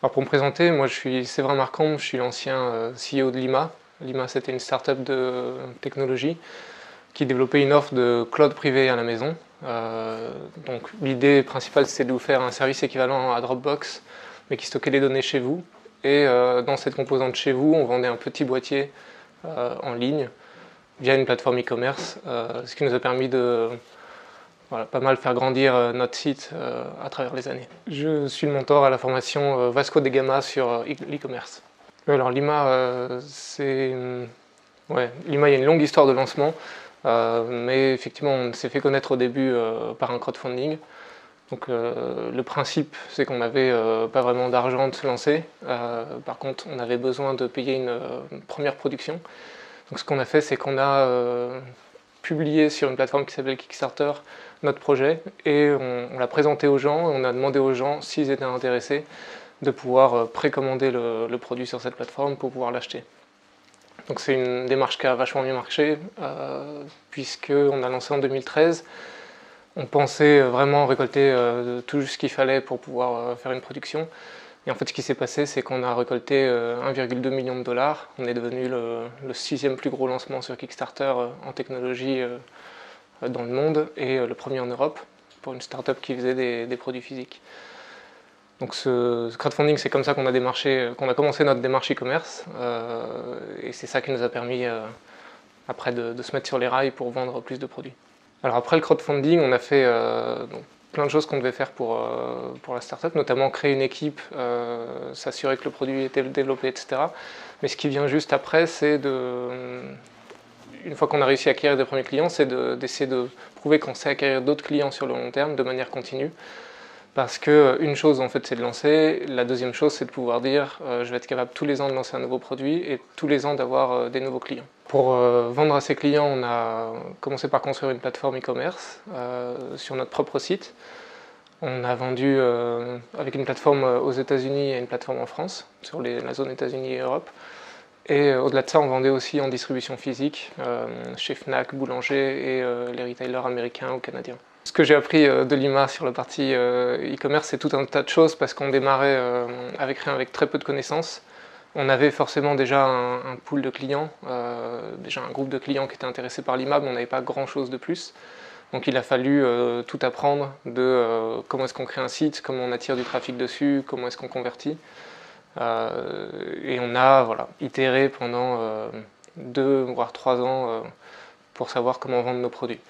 Alors pour me présenter, moi je suis Séverin Marcambe, je suis l'ancien CEO de Lima. Lima, c'était une start-up de technologie qui développait une offre de cloud privé à la maison. Donc l'idée principale, c'était de vous faire un service équivalent à Dropbox, mais qui stockait les données chez vous. Et dans cette composante chez vous, on vendait un petit boîtier en ligne via une plateforme e-commerce, ce qui nous a permis de pas mal faire grandir notre site à travers les années. Je suis le mentor à la formation Vasco de Gama sur l'e-commerce. Alors Lima, Lima, il y a une longue histoire de lancement, mais effectivement on s'est fait connaître au début par un crowdfunding. Donc le principe, c'est qu'on n'avait pas vraiment d'argent de se lancer. Par contre, on avait besoin de payer une première production. Donc ce qu'on a fait, c'est qu'on a publié sur une plateforme qui s'appelle Kickstarter notre projet et on l'a présenté aux gens. On a demandé aux gens s'ils étaient intéressés de pouvoir précommander le produit sur cette plateforme pour pouvoir l'acheter. Donc c'est une démarche qui a vachement bien marché puisqu'on a lancé en 2013. On pensait vraiment récolter tout ce qu'il fallait pour pouvoir faire une production. Et en fait, ce qui s'est passé, c'est qu'on a récolté 1,2 million de dollars. On est devenu le 6e plus gros lancement sur Kickstarter en technologie dans le monde et le premier en Europe pour une start-up qui faisait des produits physiques. Donc ce crowdfunding, c'est comme ça qu'on a commencé notre démarche e-commerce et c'est ça qui nous a permis après de se mettre sur les rails pour vendre plus de produits. Alors après le crowdfunding, on a fait plein de choses qu'on devait faire pour la startup, notamment créer une équipe, s'assurer que le produit était développé, etc. Mais ce qui vient juste après, c'est une fois qu'on a réussi à acquérir des premiers clients, c'est d'essayer de prouver qu'on sait acquérir d'autres clients sur le long terme de manière continue. Parce qu'une chose, en fait, c'est de lancer. La deuxième chose, c'est de pouvoir dire je vais être capable tous les ans de lancer un nouveau produit et tous les ans d'avoir des nouveaux clients. Pour vendre à ces clients, on a commencé par construire une plateforme e-commerce sur notre propre site. On a vendu avec une plateforme aux États-Unis et une plateforme en France, sur la zone États-Unis et Europe. Et au-delà de ça, on vendait aussi en distribution physique chez Fnac, Boulanger et les retailers américains ou canadiens. Ce que j'ai appris de Lima sur la partie e-commerce, c'est tout un tas de choses parce qu'on démarrait avec très peu de connaissances. On avait forcément déjà un pool de clients, déjà un groupe de clients qui étaient intéressés par Lima, mais on n'avait pas grand-chose de plus. Donc il a fallu tout apprendre de comment est-ce qu'on crée un site, comment on attire du trafic dessus, comment est-ce qu'on convertit. Et on a itéré pendant 2 voire 3 ans pour savoir comment vendre nos produits.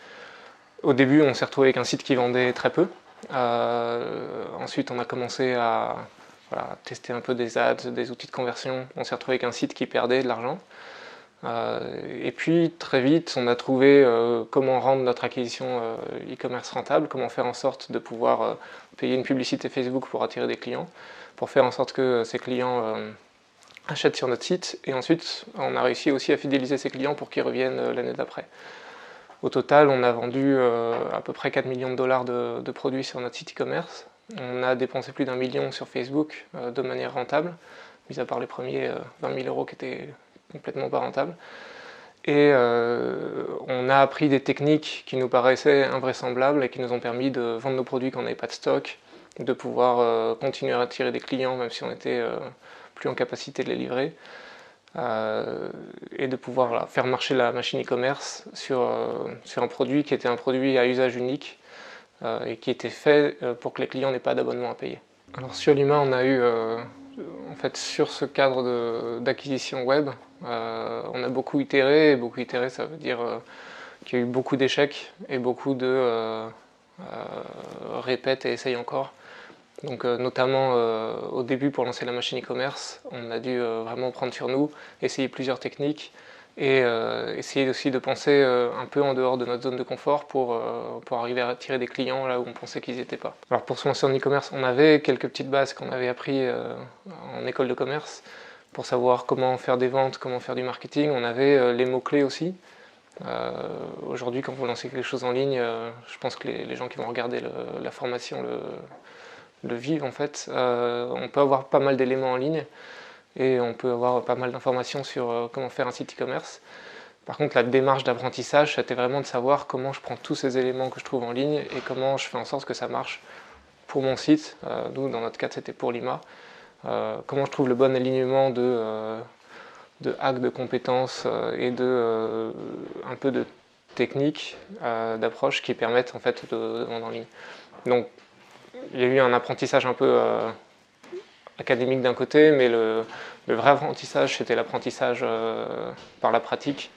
Au début, on s'est retrouvé avec un site qui vendait très peu. Ensuite, on a commencé à tester un peu des ads, des outils de conversion. On s'est retrouvé avec un site qui perdait de l'argent. Et puis, très vite, on a trouvé comment rendre notre acquisition e-commerce rentable, comment faire en sorte de pouvoir payer une publicité Facebook pour attirer des clients, pour faire en sorte que ces clients achètent sur notre site. Et ensuite, on a réussi aussi à fidéliser ces clients pour qu'ils reviennent l'année d'après. Au total, on a vendu à peu près 4 millions de dollars de produits sur notre site e-commerce. On a dépensé plus d'1 million sur Facebook de manière rentable, mis à part les premiers 20 000 euros qui étaient complètement pas rentables. Et on a appris des techniques qui nous paraissaient invraisemblables et qui nous ont permis de vendre nos produits quand on n'avait pas de stock, de pouvoir continuer à attirer des clients même si on n'était plus en capacité de les livrer. Et de pouvoir faire marcher la machine e-commerce sur un produit qui était un produit à usage unique et qui était fait pour que les clients n'aient pas d'abonnement à payer. Alors sur Lima, on a eu, en fait, sur ce cadre d'acquisition web, on a beaucoup itéré, et beaucoup itéré ça veut dire qu'il y a eu beaucoup d'échecs et beaucoup de répète et essaye encore. Donc notamment au début pour lancer la machine e-commerce, on a dû vraiment prendre sur nous, essayer plusieurs techniques et essayer aussi de penser un peu en dehors de notre zone de confort pour arriver à attirer des clients là où on pensait qu'ils n'y étaient pas. Alors pour se lancer en e-commerce, on avait quelques petites bases qu'on avait appris en école de commerce pour savoir comment faire des ventes, comment faire du marketing. On avait les mots-clés aussi. Aujourd'hui, quand vous lancez quelque chose en ligne, je pense que les gens qui vont regarder la formation le vivent en fait. On peut avoir pas mal d'éléments en ligne et on peut avoir pas mal d'informations sur comment faire un site e-commerce. Par contre, la démarche d'apprentissage, c'était vraiment de savoir comment je prends tous ces éléments que je trouve en ligne et comment je fais en sorte que ça marche pour mon site. Nous, dans notre cas, c'était pour Lima. comment je trouve le bon alignement de hacks, de compétences et un peu de techniques, d'approches qui permettent en fait de vendre en ligne. Donc il y a eu un apprentissage un peu académique d'un côté, mais le vrai apprentissage c'était l'apprentissage par la pratique,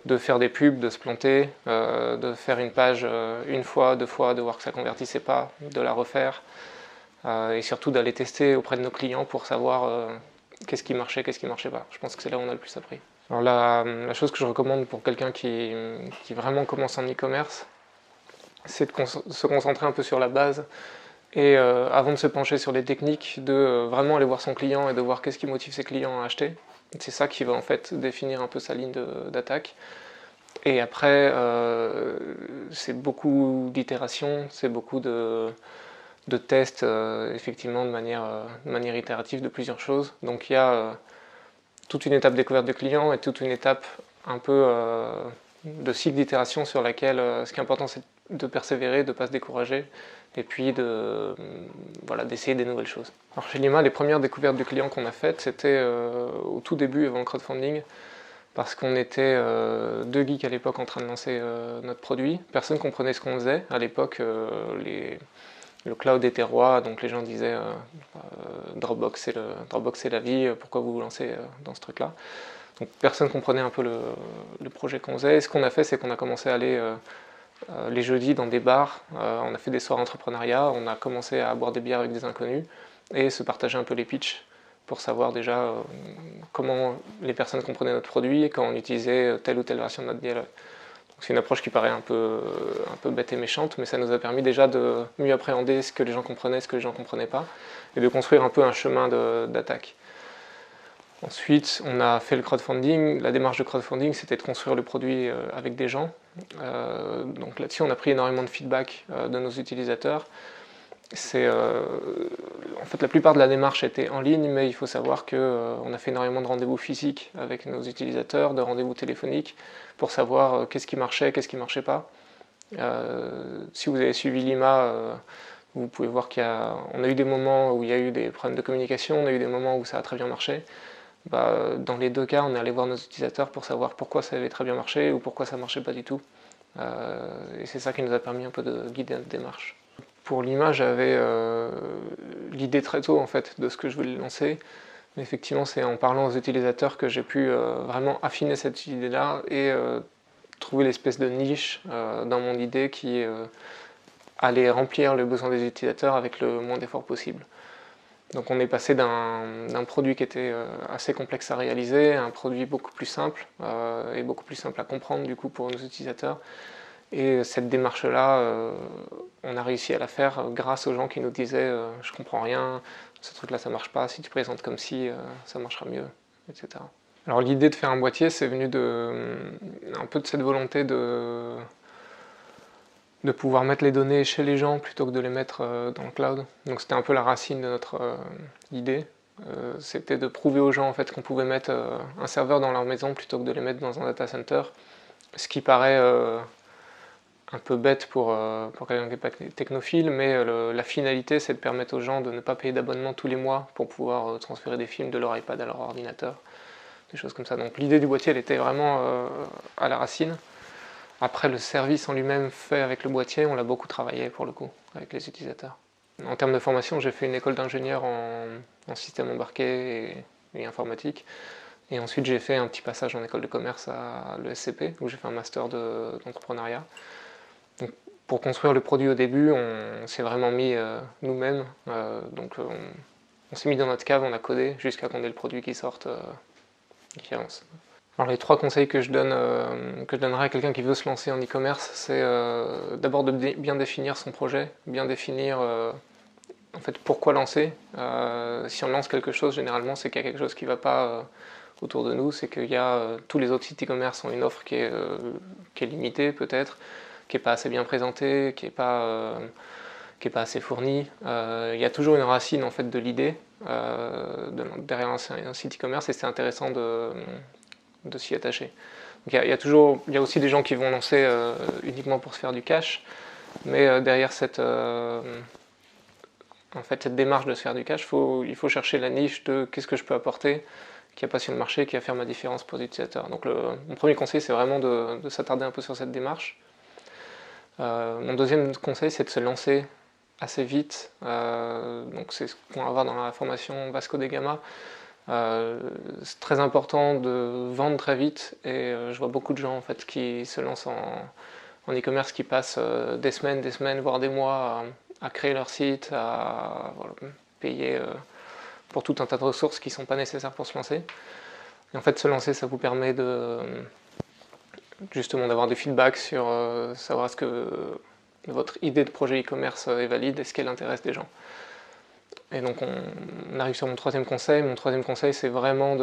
de faire des pubs, de se planter, de faire une page une fois, deux fois, de voir que ça convertissait pas, de la refaire, et surtout d'aller tester auprès de nos clients pour savoir qu'est-ce qui marchait, qu'est-ce qui marchait pas. Je pense que c'est là où on a le plus appris. Alors la chose que je recommande pour quelqu'un qui vraiment commence en e-commerce, c'est de se concentrer un peu sur la base et avant de se pencher sur les techniques, de vraiment aller voir son client et de voir qu'est-ce qui motive ses clients à acheter. C'est ça qui va en fait définir un peu sa ligne d'attaque. Et après, c'est beaucoup d'itérations, c'est beaucoup de tests, effectivement, de manière itérative de plusieurs choses. Donc il y a toute une étape découverte du client et toute une étape un peu de cycle d'itération sur laquelle ce qui est important c'est de persévérer, de ne pas se décourager et puis d'essayer des nouvelles choses. Alors chez Lima, les premières découvertes du client qu'on a faites, c'était au tout début avant le crowdfunding, parce qu'on était deux geeks à l'époque en train de lancer notre produit. Personne ne comprenait ce qu'on faisait. À l'époque, le cloud était roi, donc les gens disaient Dropbox c'est la vie, pourquoi vous vous lancez dans ce truc-là? Donc personne ne comprenait un peu le projet qu'on faisait. Et ce qu'on a fait, c'est qu'on a commencé à aller les jeudis dans des bars, on a fait des soirées entrepreneuriat, on a commencé à boire des bières avec des inconnus et se partager un peu les pitchs pour savoir déjà comment les personnes comprenaient notre produit et quand on utilisait telle ou telle version de notre dialogue. C'est une approche qui paraît un peu bête et méchante, mais ça nous a permis déjà de mieux appréhender ce que les gens comprenaient, ce que les gens ne comprenaient pas, et de construire un peu un chemin d'attaque. Ensuite, on a fait le crowdfunding. La démarche de crowdfunding, c'était de construire le produit avec des gens. Donc là-dessus, on a pris énormément de feedback de nos utilisateurs. En fait, la plupart de la démarche était en ligne, mais il faut savoir qu'on a fait énormément de rendez-vous physiques avec nos utilisateurs, de rendez-vous téléphoniques, pour savoir qu'est-ce qui marchait, qu'est-ce qui ne marchait pas. Si vous avez suivi Lima, vous pouvez voir qu'on a eu des moments où il y a eu des problèmes de communication, on a eu des moments où ça a très bien marché. Dans les deux cas, on est allé voir nos utilisateurs pour savoir pourquoi ça avait très bien marché ou pourquoi ça ne marchait pas du tout. Et c'est ça qui nous a permis un peu de guider notre démarche. Pour Lima, j'avais l'idée très tôt en fait, de ce que je voulais lancer. Mais effectivement, c'est en parlant aux utilisateurs que j'ai pu vraiment affiner cette idée-là et trouver l'espèce de niche dans mon idée qui allait remplir le besoin des utilisateurs avec le moins d'efforts possible. Donc on est passé d'un produit qui était assez complexe à réaliser à un produit beaucoup plus simple et beaucoup plus simple à comprendre du coup pour nos utilisateurs. Et cette démarche-là, on a réussi à la faire grâce aux gens qui nous disaient je comprends rien, ce truc-là ça marche pas, si tu présentes comme si ça marchera mieux, etc. Alors l'idée de faire un boîtier, c'est venu un peu de cette volonté de pouvoir mettre les données chez les gens plutôt que de les mettre dans le cloud. Donc c'était un peu la racine de notre idée. C'était de prouver aux gens en fait, qu'on pouvait mettre un serveur dans leur maison plutôt que de les mettre dans un data center. Ce qui paraît un peu bête pour quelqu'un qui n'est pas technophile, mais la finalité c'est de permettre aux gens de ne pas payer d'abonnement tous les mois pour pouvoir transférer des films de leur iPad à leur ordinateur, des choses comme ça. Donc l'idée du boîtier elle était vraiment à la racine. Après, le service en lui-même fait avec le boîtier, on l'a beaucoup travaillé pour le coup, avec les utilisateurs. En termes de formation, j'ai fait une école d'ingénieur en système embarqué et informatique. Et ensuite, j'ai fait un petit passage en école de commerce à l'ESCP, où j'ai fait un master d'entrepreneuriat. Donc, pour construire le produit au début, on s'est vraiment mis nous-mêmes. On s'est mis dans notre cave, on a codé jusqu'à qu'on ait le produit qui sorte, qui avance. Alors les trois conseils que je donnerais à quelqu'un qui veut se lancer en e-commerce, c'est d'abord de bien définir son projet, bien définir en fait pourquoi lancer. Si on lance quelque chose, généralement c'est qu'il y a quelque chose qui ne va pas autour de nous, c'est qu'il y a tous les autres sites e-commerce ont une offre qui est limitée peut-être, qui n'est pas assez bien présentée, qui n'est pas assez fournie. Il y a toujours une racine en fait de l'idée derrière un site e-commerce et c'est intéressant de s'y attacher. Donc il y a aussi des gens qui vont lancer uniquement pour se faire du cash, mais derrière En fait, cette démarche de se faire du cash, il faut chercher la niche de qu'est-ce que je peux apporter qui a pas sur le marché, qui va faire ma différence pour les utilisateurs. Donc mon premier conseil, c'est vraiment de s'attarder un peu sur cette démarche. Mon deuxième conseil, c'est de se lancer assez vite. Donc c'est ce qu'on va voir dans la formation Vasco de Gama. C'est très important de vendre très vite et je vois beaucoup de gens en fait qui se lancent en e-commerce qui passent des semaines, voire des mois à créer leur site, à voilà, payer pour tout un tas de ressources qui ne sont pas nécessaires pour se lancer. Et en fait, se lancer, ça vous permet justement d'avoir des feedbacks sur savoir est-ce que votre idée de projet e-commerce est valide, est-ce qu'elle intéresse des gens. Et donc on arrive sur mon troisième conseil. Mon troisième conseil, c'est vraiment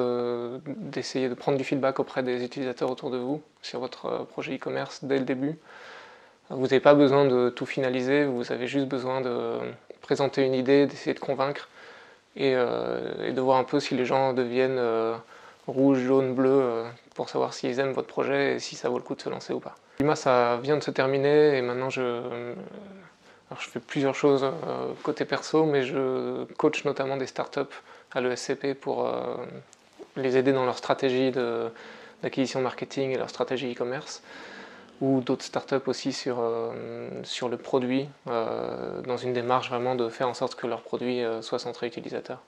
d'essayer de prendre du feedback auprès des utilisateurs autour de vous sur votre projet e-commerce dès le début. Vous n'avez pas besoin de tout finaliser, vous avez juste besoin de présenter une idée, d'essayer de convaincre et de voir un peu si les gens deviennent rouge, jaune, bleu pour savoir s'ils aiment votre projet et si ça vaut le coup de se lancer ou pas. Lima, ça vient de se terminer et maintenant alors je fais plusieurs choses côté perso, mais je coach notamment des startups à l'ESCP pour les aider dans leur stratégie d'acquisition marketing et leur stratégie e-commerce, ou d'autres startups aussi sur le produit, dans une démarche vraiment de faire en sorte que leur produit soit centré utilisateur.